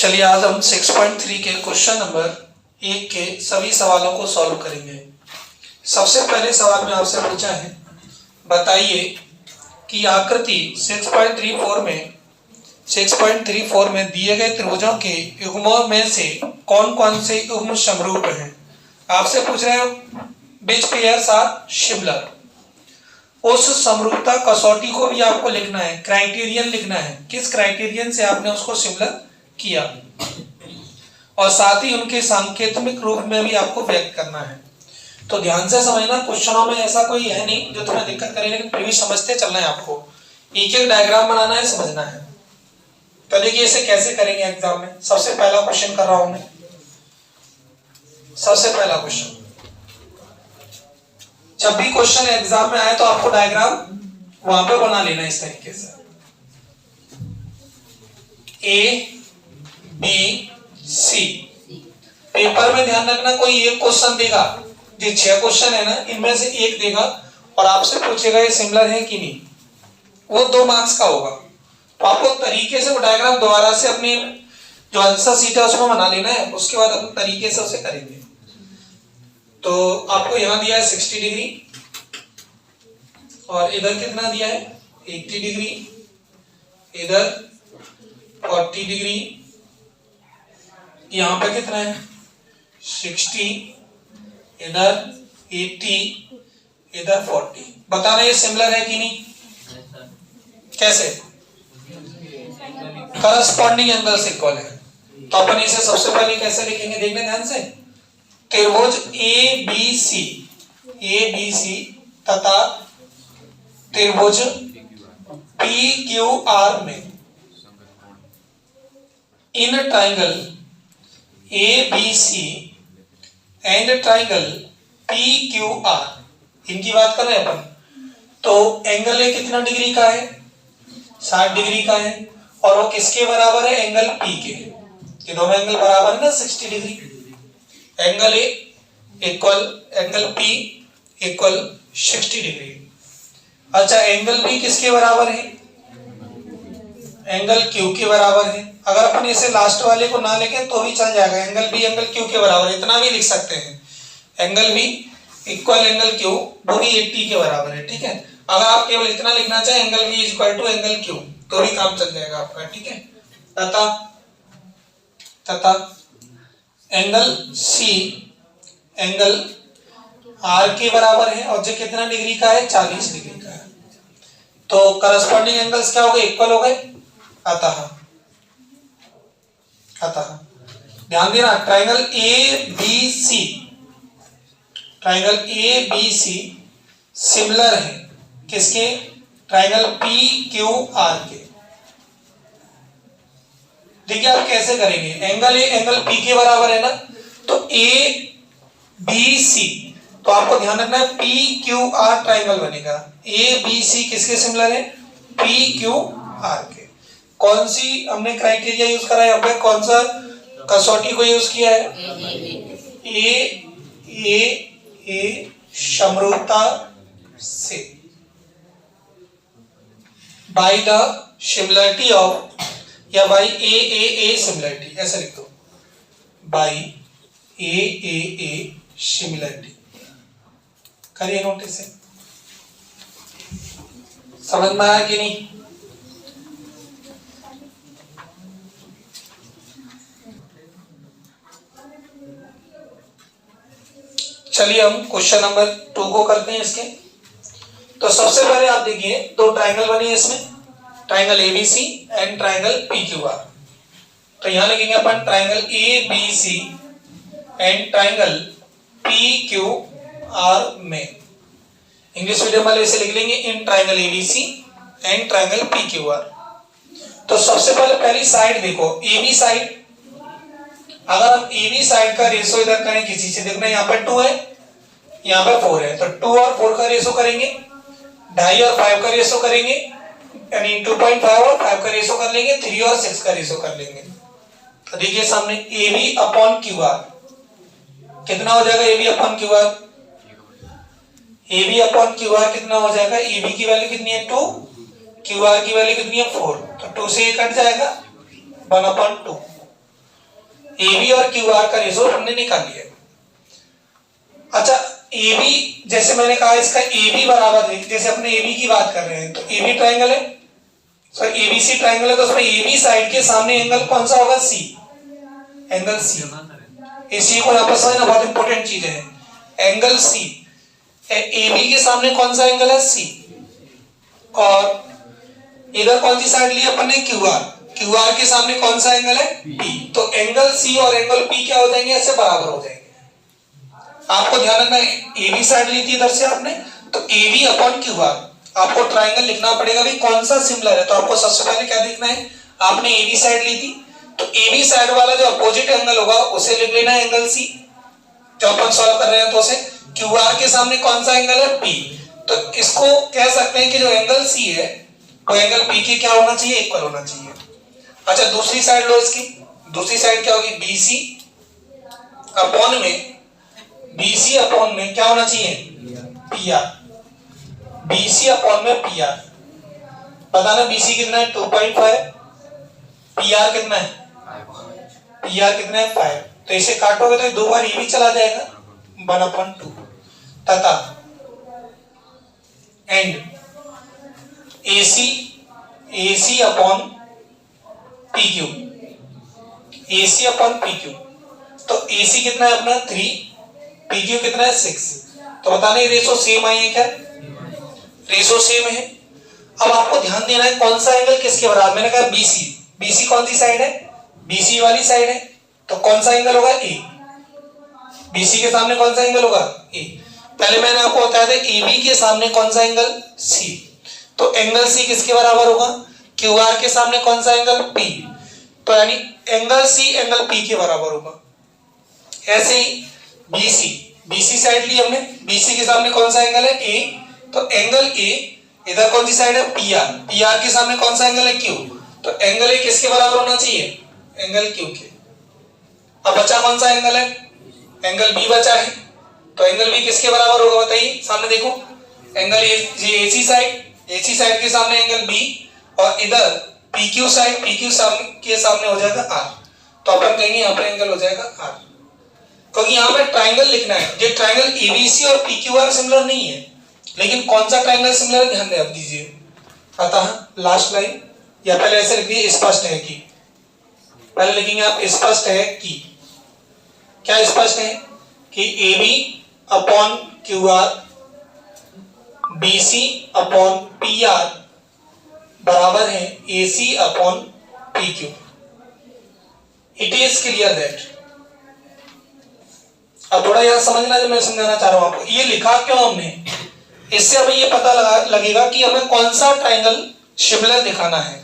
चलिए आज हम 6.3 के क्वेश्चन नंबर 1 के सभी सवालों को सॉल्व करेंगे। सबसे पहले सवाल में आपसे पूछा है, बताइए कि आकृति 6.34 में दिए गए त्रिभुजों के युग्मों में से कौन कौन से युग्म समरूप हैं। आपसे पूछ रहे हैं विच पेयर्स आर सिमिलर। उस समरूपता कसौटी को भी आपको लिखना है, क्राइटेरियन लिखना है, किस क्राइटेरियन से आपने उसको सिमिलर किया, और साथ ही उनके सांकेतिक रूप में भी आपको व्यक्त करना है। तो ध्यान से समझना, क्वेश्चनों में ऐसा कोई है नहीं जो तुम्हें दिक्कत करे, लेकिन फिर भी समझते चलना है। आपको एक एक डायग्राम बनाना है, समझना है। तो देखिए इसे कैसे करेंगे एग्जाम में। सबसे पहला क्वेश्चन कर रहा हूं मैं। सबसे पहला क्वेश्चन, जब भी क्वेश्चन एग्जाम में आए तो आपको डायग्राम वहां पे बना लेना इस तरीके से। ए बी सी। पेपर में ध्यान रखना, कोई एक क्वेश्चन देगा, जो 6 क्वेश्चन है ना, इनमें से एक देगा और आपसे पूछेगा ये सिमिलर है कि नहीं, वो 2 मार्क्स का होगा। तो आपको तरीके से वो डायग्राम दोबारा से अपनी जो आंसर शीट है उसमें बना लेना है, उसके बाद अपने तरीके से उसे करेंगे। तो आपको यहां दिया है 60 डिग्री और इधर कितना दिया है 80 डिग्री, इधर 40 डिग्री, यहां पे कितना है 60, इधर 80, इधर 40। बताना ये सिमिलर है कि नहीं। कैसे? करस्पॉन्डिंग एंगल से इक्वल है। तो अपन इसे सबसे पहले कैसे लिखेंगे, देखने ध्यान से। त्रिभुज ए बी सी तथा त्रिभुज पी क्यू आर में in triangle A B C and triangle P Q R, इनकी बात कर रहे हैं अपन। तो एंगल ए कितना डिग्री का है, 60 डिग्री का है, और वो किसके बराबर है, एंगल पी के। ये दोनों एंगल बराबर है ना, 60 degree. Angle A equal angle P equal 60 degree. अच्छा, एंगल बी किसके बराबर है, एंगल क्यू के बराबर है। अगर अपन इसे लास्ट वाले को ना लिखें तो भी चल जाएगा, एंगल बी एंगल क्यू के बराबर, इतना भी लिख सकते हैं। Angle B equal angle Q, वो भी 80 के बराबर है। ठीक है, अगर आप केवल इतना लिखना चाहे angle B is equal to angle Q, तो भी काम चल जाएगा आपका। ठीक है, तथा एंगल सी एंगल आर के बराबर है, और जो कितना डिग्री का है 40 डिग्री का है। तो करस्पॉन्डिंग एंगल्स क्या हो गए, इक्वल हो गए। अतः ध्यान देना, triangle A B C similar है किसके, ट्राइंगल पी क्यू आर के। देखिए आप कैसे करेंगे, एंगल ए एंगल पी के बराबर है ना, तो ए बी सी, तो आपको ध्यान रखना है पी क्यू आर ट्राइंगल बनेगा। ए बी सी किसके सिमिलर है, पी क्यू आर के। कौन सी हमने क्राइटेरिया यूज करा है यहाँ पे, कौन सा कसौटी को यूज किया है, ए समरूपता से, बाय द सिमिलरिटी ऑफ, या बाय ए सिमिलरिटी, ऐसा लिख दो, बाय ए सिमिलरिटी। करिए नोटिस से, समझ में आया कि नहीं। चलिए हम क्वेश्चन नंबर 2 को करते हैं इसके। तो सबसे पहले आप देखिए 2 ट्राइंगल बनी है इसमें, triangle ABC and triangle PQR. तो यहां लिखेंगे अपन triangle ABC and triangle PQR में। इंग्लिश मीडियम वाले इसे लिख लेंगे in triangle ABC and triangle PQR. तो सबसे पहले पहली साइड देखो, एबी साइड। अगर हम एबी साइड का रेशो इधर करें किसी से, देखना यहाँ पर 2 है, यहाँ पे 4 है, तो 2 और 4 का रेशो करेंगे, 2.5 और 5 का रेशो करेंगे, यानी 2.5 और 5 का रेशो कर लेंगे, 3 और 6 का रेशो कर लेंगे। तो देखिए सामने AB अपॉन QR कितना हो जाएगा, AB upon QR, AB upon QR कितना हो जाएगा, AB की वैल्यू कितनी है 2, QR की वैल्यू कितनी है 4, तो 2 से ये कट जाएगा 1/2। AB और QR का रेशो हमने निकाल लिया। अच्छा AB जैसे मैंने कहा इसका AB बराबर है, जैसे अपने AB की बात कर रहे हैं तो AB ट्राइंगल है, सर ABC ट्राइंगल है, तो उसमें AB साइड के सामने एंगल कौन सा होगा? C, angle C। इसी को यहाँ पर समझना बहुत इंपॉर्टेंट चीज है, एंगल C। AB के सामने कौन सा एंगल है? C। और इधर कौन सी साइड ली अपन ने? QR। QR के सामने कौन सा एंगल है? P। तो एंगल C और एंगल P क्या हो जाएंगे? ऐसे बराबर हो जाएंगे। आपको ध्यान रखना है, AB साइड ली थी इधर से आपने, तो AB अपॉन QR आपको ट्राइंगल लिखना पड़ेगा भी कौन सा सिमिलर है। तो आपको सबसे पहले क्या देखना है, आपने AB साइड ली थी तो AB साइड वाला जो अपोजिट एंगल होगा उसे लिख लेना है एंगल C, जो अपन सॉल्व कर रहे हैं तो उसे। QR के सामने कौन सा एंगल है? P। तो इसको कह सकते हैं कि जो एंगल C है वो एंगल P के क्या होना चाहिए? इक्वल होना चाहिए। अच्छा दूसरी साइड लो इसकी, दूसरी साइड क्या होगी? BC अपॉन में, BC अपॉन में क्या होना चाहिए? PR। BC अपॉन में PR, पता ना BC कितना है? 2.5, PR कितना है? PR कितना है? 5। तो इसे काटोगे तो दो बार ये भी चला जाएगा, 1/2 तथा and AC upon PQ, AC upon PQ। तो AC कितना है अपना? 3, PQ कितना है? 6। तो बताना ये रेशो सेम आई है क्या? रेशो सेम है। अब आपको ध्यान देना है कौन सा एंगल किसके बराबर। मैंने कहा BC, BC कौन सी साइड है? BC वाली साइड है, तो कौन सा एंगल होगा? A। BC के सामने कौन सा एंगल होगा? A। पहले मैंने आपको बताया था AB के सामने कौन सा एंगल? C। तो एंगल C किसके बराबर होगा? QR के सामने कौन सा एंगल? P। तो यानी एंगल C एंगल P के बराबर होगा। ऐसे ही BC साइड ली हमने, BC के सामने कौन सा एंगल है? A। तो एंगल A इधर कौन सी साइड है? PR के सामने कौन सा एंगल है? Q। तो एंगल A किसके बराबर होना चाहिए? एंगल Q के। अब बचा कौन सा एंगल है? एंगल B बचा है, तो एंगल B किसके बराबर होगा बताइए? सामने देखो, एंगल AC साइड के सामने एंगल B, और इधर PQ साइड, PQ के सामने हो जाएगा R। तो अपन कहेंगे यहाँ पर एंगल हो जाएगा R, क्योंकि यहाँ पे ट्राइंगल लिखना है। ये ट्राइंगल ABC और PQR सिमिलर नहीं है, लेकिन कौन सा ट्राइंगल सिमिलर है ध्यान दे आप दीजिए। अतः लास्ट लाइन, या पहले ऐसे लिख दीजिए स्पष्ट है कि, पहले लिखेंगे आप स्पष्ट है कि। क्या स्पष्ट है? कि AB upon QR BC upon PR बराबर है AC upon PQ। It is clear that. अब थोड़ा यार समझना जो मैं समझाना चाह रहा हूं आपको, ये लिखा क्यों हमने, इससे हमें ये पता लगेगा कि हमें कौन सा ट्राइंगल सिमिलर दिखाना है।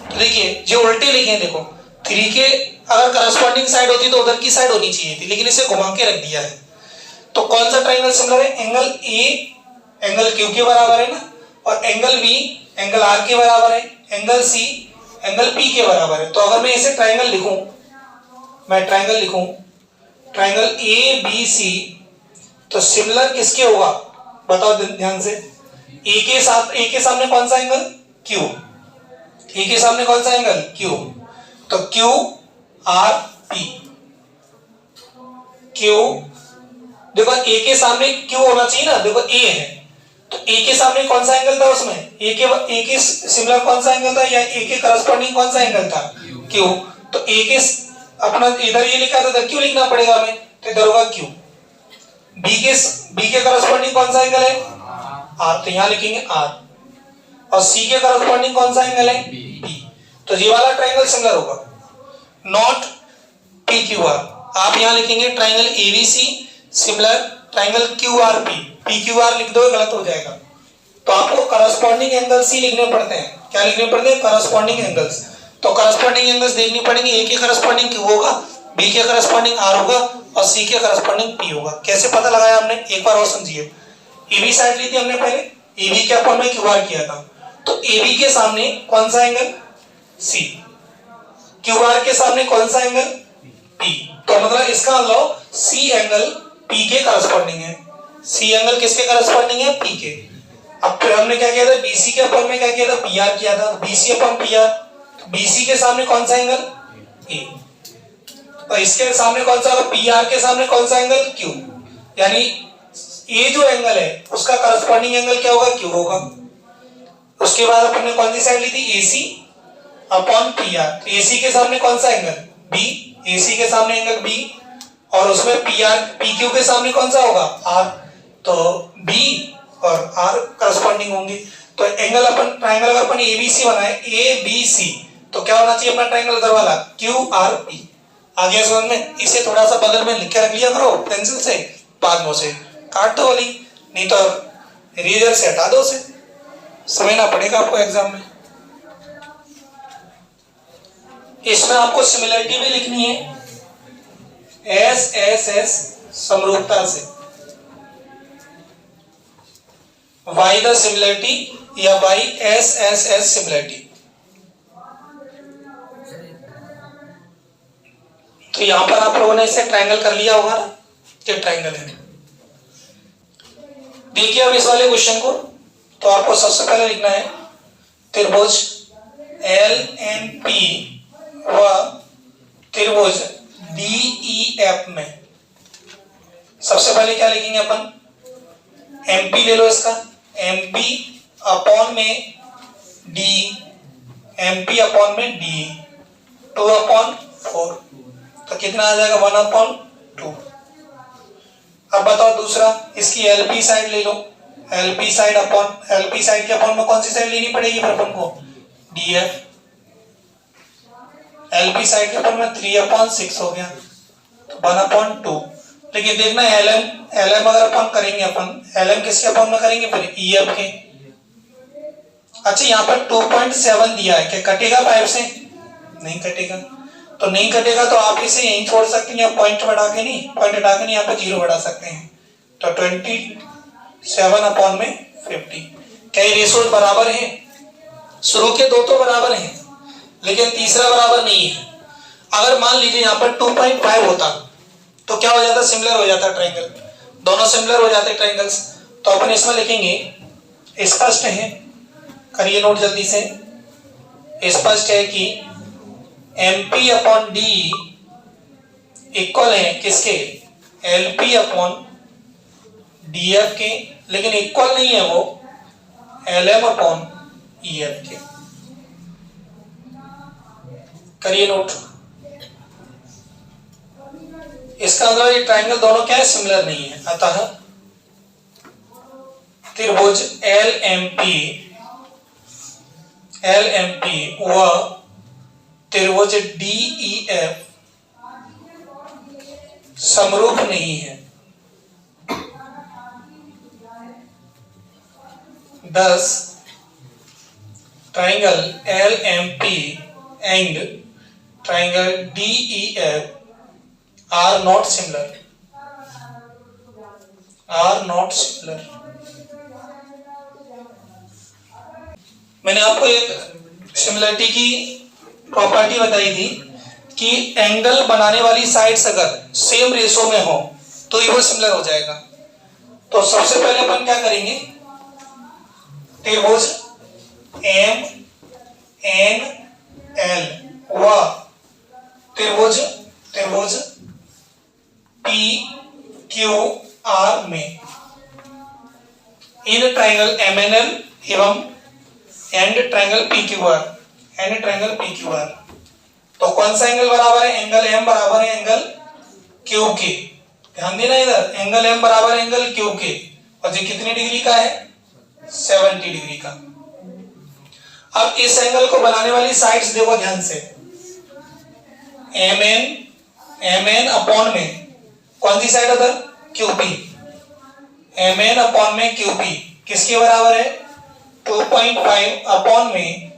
तो देखिए जो उल्टे लिखे हैं, देखो 3 के अगर करस्पॉन्डिंग साइड होती तो उधर की साइड होनी चाहिए थी, लेकिन इसे घुमा के रख दिया है। तो कौन सा ट्राइंगल सिमिलर है? एंगल A एंगल Q के बराबर है ना, और एंगल B एंगल R के बराबर है, एंगल C एंगल P के बराबर है। तो अगर मैं इसे ट्राइंगल लिखूं, मैं ट्राइंगल लिखूं ट्राइंगल ABC, तो सिमिलर किसके होगा बताओ ध्यान से। A के सामने कौन सा एंगल? Q। A के सामने कौन सा एंगल? Q। तो Q R P। Q देखो A के सामने Q होना चाहिए ना, देखो A है तो A के सामने कौन सा एंगल था उसमें? A के सिमिलर कौन सा एंगल था, या A के करस्पॉन्डिंग कौन सा एंगल था? Q। तो A के अपना इधर ये लिखा था, इधर Q लिखना पड़ेगा हमें, तो इधर होगा Q। B के करस्पॉन्डिंग कौन सा एंगल है? R, तो यहां लिखेंगे R। और C के करस्पॉन्डिंग कौन सा एंगल है? P। तो ये वाला ट्राइंगल सिमिलर होगा, नॉट PQR। आप यहां लिखेंगे triangle ABC similar triangle QRP। PQR लिख दो गलत हो जाएगा। तो आपको करस्पॉन्डिंग एंगल C लिखने पड़ते हैं। क्या लिखने पड़ते हैं? Corresponding angles. तो करस्पॉन्डिंग एंगल्स देखनी पड़ेंगे, A के करस्पॉन्डिंग Q होगा, B के करस्पॉन्डिंग R होगा, और C के करस्पॉन्डिंग P होगा। कैसे पता लगाया हमने, एक बार और समझिए। AB साइड ली थी हमने पहले, AB के अपॉन में QR किया था, तो AB के सामने कौन सा एंगल? C। QR के सामने कौन सा एंगल? P। तो मतलब इसका मतलब C एंगल P के करस्पॉन्डिंग है। C एंगल किसके करस्पॉन्डिंग है? P के। अब फिर हमने क्या किया था? BC के अपॉन में क्या किया था? PR किया था। BC अपॉन PR, BC के सामने कौन सा एंगल? A। तो इसके सामने कौन सा होगा, पी आर के सामने कौन सा एंगल, क्यू, यानी ये जो एंगल है उसका करस्पॉन्डिंग एंगल क्या होगा, क्यू होगा। उसके बाद अपन ने कौन सी साइड ली थी, एसी अपॉन पी आर, तो एसी के सामने कौन सा एंगल, बी, एसी के सामने एंगल बी, और उसमें पी आर पी क्यू के सामने कौन सा होगा, आर, तो बी और आर करस्पॉन्डिंग होंगे। तो एंगल अपन ट्राइंगल अगर अपन एबीसी बनाए, ए बी सी, तो क्या होना चाहिए अपना ट्राइंगल उधर वाला, क्यू आर पी। आगे समझ में, इसे थोड़ा सा बगल में लिख के रख लिया करो पेंसिल से, बाद में उसे काट दो वाली, नहीं तो इरेजर से हटा दो उसे, समझना पड़ेगा आपको एग्जाम में। इसमें आपको सिमिलरिटी भी लिखनी है, एस एस एस समरूपता से, वाई द सिमिलरिटी या by S S S similarity. तो यहां पर आप लोगों ने इसे ट्रायंगल कर लिया होगा ना, ये ट्रायंगल है। देखिए अब इस वाले क्वेश्चन को, तो आपको सबसे पहले लिखना है त्रिभुज एल एन पी व त्रिभुज डी ई एफ में। सबसे पहले क्या लिखेंगे अपन, एमपी ले लो इसका, एमपी अपॉन में डी, एमपी अपॉन में डी, 2/4, तो कितना आ जाएगा, 1/2। अब बताओ दूसरा, इसकी एलपी साइड ले लो, LP side upon, LP side के अपॉन में कौन सी साइड लेनी पड़ेगी फिर अपन को, डीएफ, एलपी साइड के अपॉन में 3/6 हो गया, तो 1/2। लेकिन देखना एलएम, एलएम अगर अपन करेंगे, अपन एलएम किसके अपॉन में करेंगे फिर, ईएफ के। अच्छा यहाँ पर 2.7 दिया है, क्या कटेगा 5 से, नहीं कटेगा, तो नहीं कटेगा तो आप इसे यहीं छोड़ सकते हैं, या पॉइंट बढ़ा के नहीं, पॉइंट हटा के नहीं, यहाँ पे 0 बढ़ा सकते हैं, तो 27/50। क्या ये रेशो बराबर है, शुरू के दो तो बराबर हैं लेकिन तीसरा बराबर नहीं है। अगर मान लीजिए यहाँ पर 2.5 होता तो क्या हो जाता, सिमिलर हो जाता ट्रायंगल, दोनों सिमिलर हो जाते ट्रायंगल्स। तो अपन इसमें लिखेंगे, स्पष्ट है, करिए नोट जल्दी से, स्पष्ट है कि MP अपॉन D इक्वल है किसके, LP अपॉन DF के, लेकिन इक्वल नहीं है वो LM अपॉन EF के। करिए नोट, इसका मतलब ये ट्रायंगल दोनों क्या है, सिमिलर नहीं है। अतः त्रिभुज LMP व त्रिभुज DEF समरूप नहीं है। Thus, triangle LMP and triangle DEF are not similar. मैंने आपको एक सिमिलरिटी की प्रॉपर्टी बताई थी कि एंगल बनाने वाली साइड्स अगर सेम रेशो में हो तो ये वो सिमिलर हो जाएगा। तो सबसे पहले अपन क्या करेंगे, त्रिभुज MNL व त्रिभुज PQR में, इन ट्रायंगल MNL एवं एंड ट्रायंगल PQR, तो कौन सा एंगल बराबर है, एंगल M बराबर है एंगल Q के। ध्यान देना इधर, एंगल M बराबर है एंगल Q के, और ये कितने डिग्री का है, 70 डिग्री का। अब इस एंगल को बनाने वाली साइड्स देखो ध्यान से, MN अपॉन में कौन सी साइड उधर, QP, MN अपॉन में QP किसके बराबर है, 2.5 अपॉन में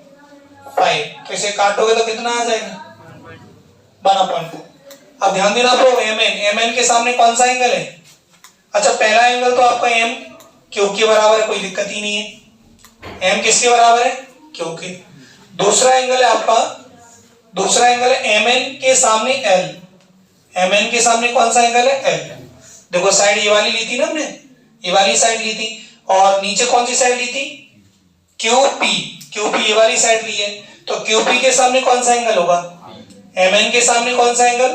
5, तो इसे काटोगे तो कितना आ जाएगा, 1/2। अब ध्यान देना आपको, MN के सामने कौन सा एंगल है, अच्छा पहला एंगल तो आपका M Q के बराबर है, कोई दिक्कत ही नहीं है, M किसके बराबर है, Q के। दूसरा एंगल है आपका, दूसरा एंगल है MN के सामने L, MN के सामने कौन सा एंगल है, L। देखो साइड ये वाली ली थी ना हमने, ये वाली साइड ली थी, और नीचे कौन सी साइड ली थी, QP ये वाली साइड ली है, तो QP के सामने कौन सा एंगल होगा, MN के सामने कौन सा एंगल,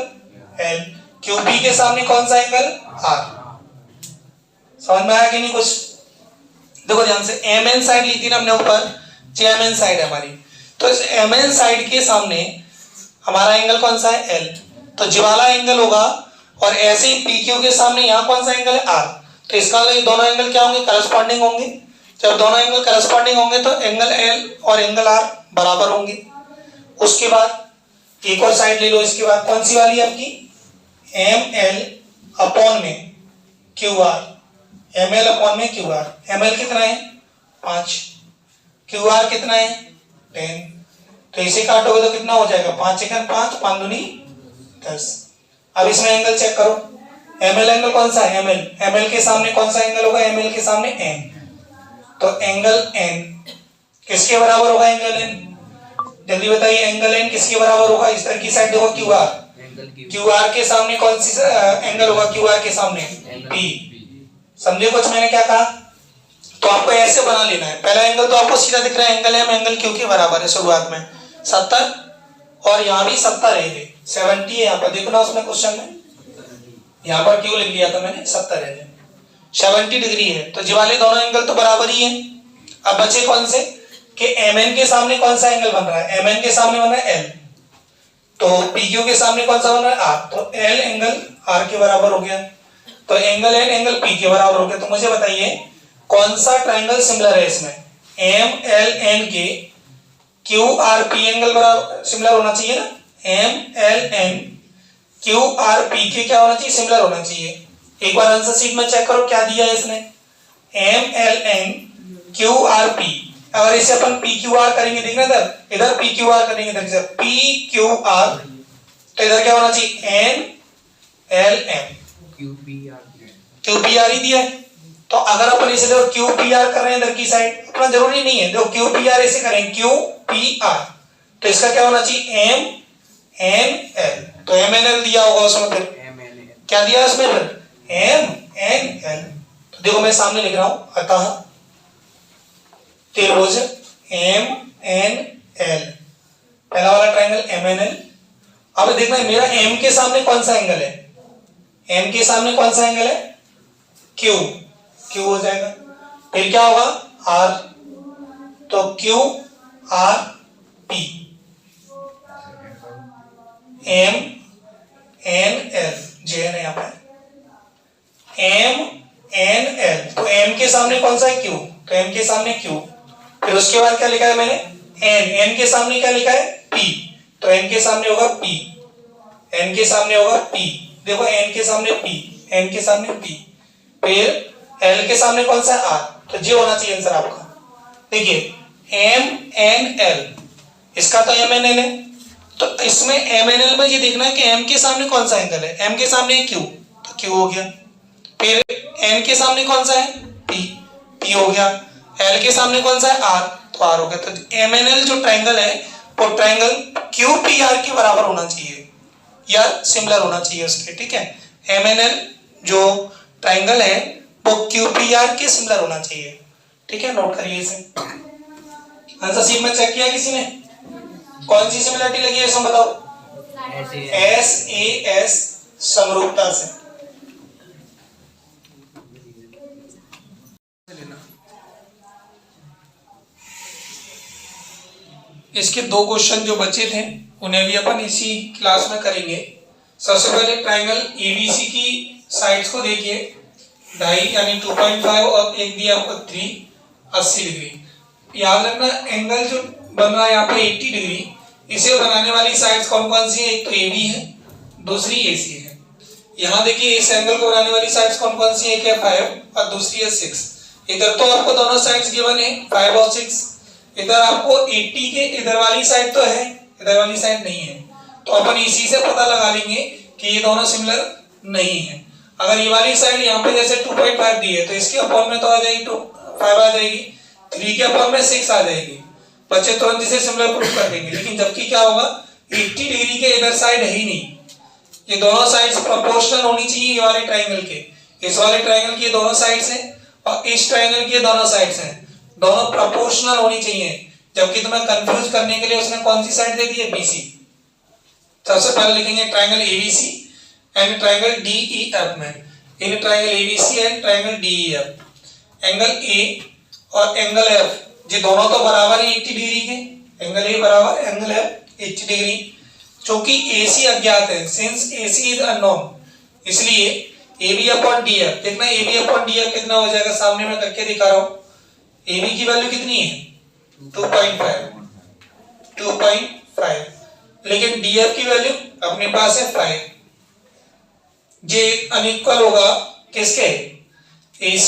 L। QP के सामने कौन सा एंगल? R। समझ में आया कि नहीं कुछ? देखो ध्यान से, MN साइड ली थी ना हमने ऊपर, JMN साइड है हमारी, तो इस MN साइड के सामने हमारा एंगल कौन सा है? L। तो ज्वाला एंगल होगा, और ऐसे ही PQ के सामने यहाँ कौन सा एंगल है? R। तो इसका मतलब दोनों एंगल क्या होंगे? करस्पॉन्डिंग होंगे। जब दोनों एंगल करस्पॉन्डिंग होंगे तो एंगल L और एंगल R बराबर होंगे। उसके बाद एक और साइड ले लो, इसके बाद कौन सी वाली आपकी? ML अपॉन में QR। ML अपॉन में QR। ML कितना है? 5। QR कितना है? 10। तो इसे काटोगे तो कितना हो जाएगा? 5 एकम 5, 5 दूनी 10। अब इसमें एंगल चेक करो। ML एंगल कौन सा है? ML के सामने कौन सा एंगल होगा? ML के सामने N। तो एंगल N किसके बराबर होगा? एंगल N, जल्दी बताइए, एंगल N किसके बराबर होगा? इस तरह की साइड देखो, QR। QR के सामने कौन सी एंगल होगा? QR के सामने P। समझे कुछ मैंने क्या कहा? तो आपको ऐसे बना लेना है। पहला एंगल तो आपको सीधा दिख रहा है, एंगल M एंगल Q के बराबर है शुरुआत में 70, और यहाँ भी 70 है, 70 है यहाँ पर, देखना उसमें क्वेश्चन में, यहाँ पर क्यों लिख लिया था मैंने? 70 है, 70 डिग्री है। तो जी वाले दोनों एंगल तो बराबर ही है। अब बचे कौन से? कि MN के सामने कौन सा एंगल बन रहा है? MN के सामने बन रहा है L। तो PQ के सामने कौन सा बन रहा है? R। तो L एंगल R के बराबर हो गया, तो एंगल N एंगल P के बराबर हो गया। तो मुझे बताइए कौन सा ट्रायंगल सिमिलर है इसमें? MLN के QRP एंगल बराबर सिमिलर होना चाहिए ना। MLN QRP के क्या होना चाहिए? सिमिलर होना चाहिए। एक बार आंसर शीट में चेक करो क्या दिया है इसने। MLN QRP, अगर इसे अपन PQR करेंगे, देखना इधर PQR करेंगे, इधर PQR, तो इधर क्या होना चाहिए? NLN QPR ही दिया है। तो अगर अपन इसे देखो QPR कर रहे हैं इधर की साइड, अपना जरूरी नहीं है, देखो QPR ऐसे करें QPR, तो इसका क्या होना चाहिए? MNL। तो MNL दिया होगा उसमें, फिर क्या दिया उसमें? MNL। तो देखो मैं सामने लिख रहा हूं, अतः त्रिभुज MNL, पहला वाला ट्रायंगल MNL। अब देखना है मेरा M के सामने कौन सा एंगल है? M के सामने कौन सा एंगल है? Q। Q हो जाएगा, फिर क्या होगा? R। तो QRP MNL, JN है यहाँ पे, MNL। तो M के सामने कौन सा है? Q। तो M के सामने Q, फिर उसके बाद क्या लिखा है मैंने? N के सामने क्या लिखा है? P। तो N के सामने होगा P, N के सामने होगा P। देखो N के सामने P, N के सामने P, फिर L के सामने कौन सा है? R। तो ये होना चाहिए आंसर आपका। देखिए MNL, इसका तो MNL है, तो इसमें MNL में ये देखना है कि M के सामने कौन सा एंगल है? M के सामने Q, तो Q हो गया। फिर N के सामने कौन सा है? P, P हो गया। L के सामने कौन सा है? R, तो R हो गया। तो MNL जो ट्रायंगल है वो ट्रायंगल QPR के बराबर होना चाहिए या सिमिलर होना चाहिए उसके, ठीक है। MNL जो ट्रायंगल है वो QPR के सिमिलर होना चाहिए, ठीक है, नोट करिए इसे। आंसर शीट में चेक किया किसी ने? कौन सी सिमिलरिटी लगी है इसमें बताओ? SAS समरूपता से। इसके दो क्वेश्चन जो बचे थे उन्हें भी अपन इसी क्लास में करेंगे। सबसे पहले ट्रायंगल ABC की साइड्स को देखिए, 2.5 यानी 2.5 और एक दिया आपको 3, 80 डिग्री। याद रखना एंगल जो बन रहा है यहाँ पे 80 डिग्री, इसे बनाने वाली साइड्स कौन कौन सी है? एक तो AB है, दूसरी AC है। यहाँ देखिए इस एंगल को बनाने वाली साइड्स कौन कौन सी है? एक है 5 और दूसरी है 6। इधर तो आपको दोनों साइड्स गिवन है 5 और 6। इधर आपको 80 के इधर वाली साइड तो है, इधर वाली साइड नहीं है, तो अपन इसी से पता लगा लेंगे कि ये दोनों सिमिलर नहीं है। अगर ये वाली साइड यहाँ पे जैसे 2.5 दी है तो इसके अपॉन में तो आ जाएगी 5 आ जाएगी, 3 के अपॉन में 6 आ जाएगी, बच्चे तुरंत इसे सिमिलर प्रूफ कर देंगे। लेकिन जबकि क्या होगा, 80 डिग्री के इधर साइड है ही नहीं, ये दोनों साइड्स प्रोपोर्शनल होनी चाहिए। ये वाले ट्रायंगल के, इस वाले ट्रायंगल की दोनों साइड्स हैं और इस ट्रायंगल की दोनों साइड्स हैं, दोनों प्रोपोर्शनल होनी चाहिए। जबकि तुम्हें कंफ्यूज करने के लिए उसने कौन सी साइड दे दी है? BC। सबसे पहले लिखेंगे triangle ABC, and triangle DEF में, in triangle ABC and triangle DEF angle A और एंगल F ये दोनों तो बराबर है 80 डिग्री के, एंगल A बराबर एंगल F 80 डिग्री। चूंकि AC अज्ञात है, सिंस AC इज अननोन, इसलिए AB अपॉन DF, देखना AB अपॉन DF कितना हो जाएगा, सामने मैं करके दिखा रहा हूँ। AB की वैल्यू कितनी है 2.5, लेकिन DF की वैल्यू अपने पास है 5। ये अनइक्वल होगा किसके, AC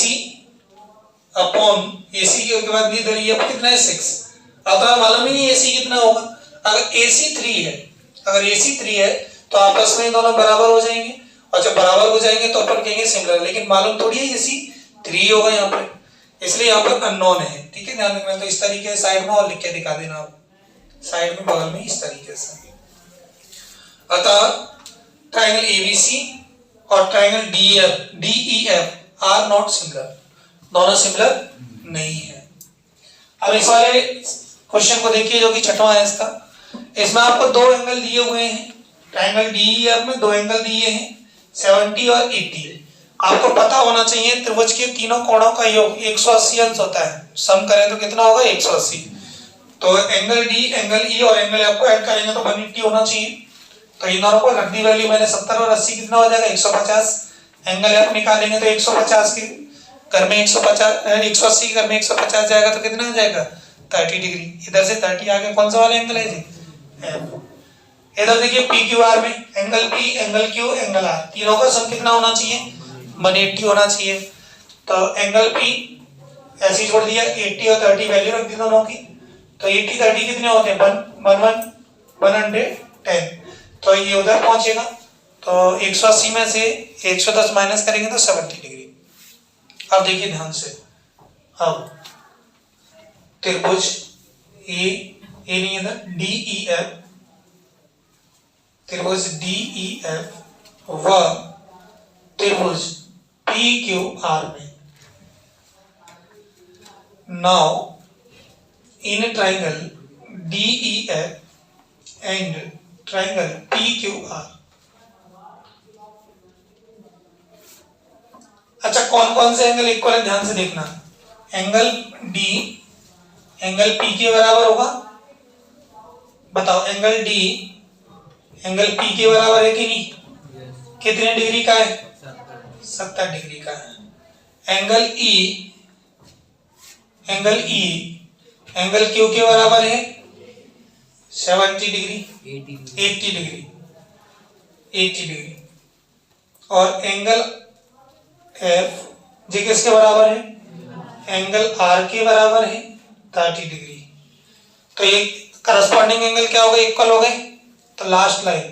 अपॉन AC के बाद इधर ये कितना है 6। अब तो मालूम ही नहीं AC कितना होगा। अगर AC 3 है, अगर AC 3 है तो आपस में दोनों बराबर हो जाएंगे, और जब बराबर हो जाएंगे तो अपन कहेंगे सिमिलर, लेकिन मालूम थोड़ी है AC 3 होगा यहाँ पे, इसलिए यहाँ पर अननोन है। ठीक है, ध्यान रखना। तो इस तरीके से साइड में और लिख के दिखा देना आप, साइड में बगल में इस तरीके से। अतः ट्राइंगल ABC और triangle DEF are not similar, दोनों सिमिलर नहीं है। अब इस वाले क्वेश्चन को देखिए जो कि छठवां है इसका। इसमें आपको दो एंगल दिए हुए हैं, ट्राइंगल DEF में दो एंगल दिए हैं 70 और 80। आपको पता होना चाहिए त्रिभुज के तीनों कोणों का योग 180 अंश होता है, सम करें तो कितना होगा 180। तो एंगल D, एंगल E और एंगल F को ऐड करेंगे तो 180 होना चाहिए। तो इन दोनों को रख दी वैल्यू मैंने, 70 और 80 कितना हो जाएगा 150। एंगल F निकालेंगे तो 150 के घर में 150, 180 घर में 150 जाएगा तो कितना हो जाएगा 30 डिग्री। इधर से 30 आगे कौन सा वाला एंगल है जी, F। इधर देखिए PQR में angle P, angle Q, angle R, तीनों का सम कितना होना चाहिए 180 होना चाहिए। तो एंगल P ऐसे छोड़ दिया, 80 और 30 वैल्यू रख दी दोनों की। तो 80 30 कितने होते हैं 110, तो ये उधर पहुंचेगा। तो 180 में से 110 माइनस करेंगे तो 70 डिग्री। अब देखिए ध्यान से, अब त्रिभुज ए नहीं है DEF, त्रिभुज DEF व त्रिभुज PQR में, now in triangle DEF and triangle PQR। अच्छा, कौन कौन से एंगल इक्वल है ध्यान से देखना। एंगल D एंगल P के बराबर होगा, बताओ एंगल D एंगल P के बराबर है कि नहीं, कितने डिग्री का है 70 डिग्री का है। एंगल E एंगल Q के बराबर है 70 डिग्री, 80 डिग्री। और एंगल F जी किसके बराबर है, एंगल R के बराबर है 30 डिग्री। तो ये करस्पॉन्डिंग एंगल क्या हो गए, इक्वल हो गए। तो लास्ट लाइन,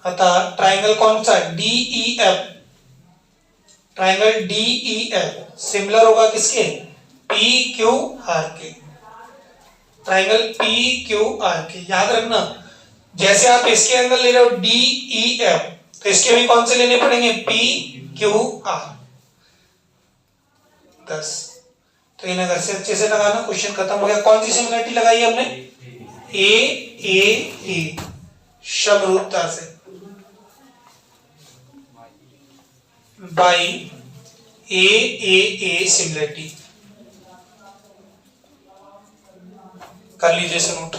अतः ट्राइंगल कौन सा है DEF, ट्राइंगल DEF सिमिलर होगा किसके PQR के, ट्राइंगल PQR के। याद रखना, जैसे आप इसके एंगल ले रहे हो DEF, तो इसके भी कौन से लेने पड़ेंगे PQR 10। तो इन अगर से अच्छे से लगाना, क्वेश्चन खत्म हो गया। कौन सी सिमिलरिटी लगाई हमने, A समरूपता से, बाई A सिमिलरिटी कर लीजिए इसे नोट।